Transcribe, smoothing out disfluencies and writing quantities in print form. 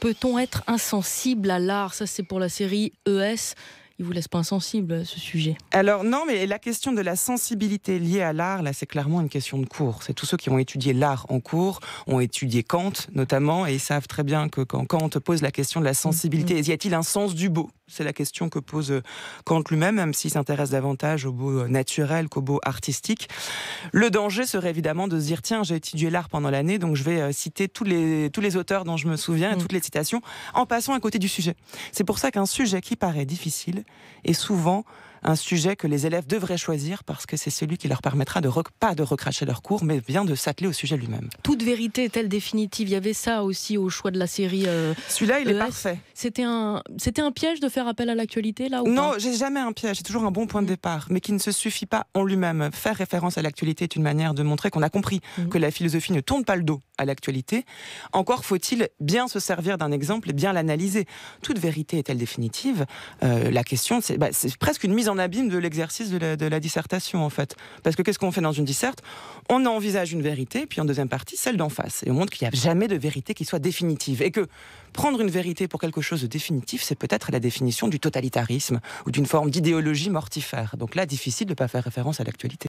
Peut-on être insensible à l'art? Ça, c'est pour la série ES. Il vous laisse pas insensible, ce sujet. Alors non, mais la question de la sensibilité liée à l'art, là, c'est clairement une question de cours. C'est tous ceux qui ont étudié l'art en cours, ont étudié Kant notamment, et ils savent très bien que quand Kant pose la question de la sensibilité, y a-t-il un sens du beau? C'est la question que pose Kant lui-même, même s'il s'intéresse davantage au beau naturel qu'au beau artistique. Le danger serait évidemment de se dire, tiens, j'ai étudié l'art pendant l'année, donc je vais citer tous les auteurs dont je me souviens, et toutes les citations, en passant à côté du sujet. C'est pour ça qu'un sujet qui paraît difficile est souvent un sujet que les élèves devraient choisir, parce que c'est celui qui leur permettra pas de recracher leur cours, mais bien de s'atteler au sujet lui-même. Toute vérité est-elle définitive? Il y avait ça aussi au choix de la série. Celui-là, il est ES. parfait. C'était un piège de faire appel à l'actualité, là, ou Non, pas? j'ai jamais un piège, c'est toujours un bon point de départ, mais qui ne se suffit pas en lui-même. Faire référence à l'actualité est une manière de montrer qu'on a compris que la philosophie ne tourne pas le dos à l'actualité. Encore faut-il bien se servir d'un exemple et bien l'analyser. Toute vérité est-elle définitive? La question, c'est presque une mise en abîme de l'exercice de la dissertation, en fait. Parce que qu'est-ce qu'on fait dans une disserte? On envisage une vérité, puis en deuxième partie, celle d'en face. Et on montre qu'il n'y a jamais de vérité qui soit définitive. Et que prendre une vérité pour quelque chose de définitif, c'est peut-être la définition du totalitarisme ou d'une forme d'idéologie mortifère. Donc là, difficile de ne pas faire référence à l'actualité.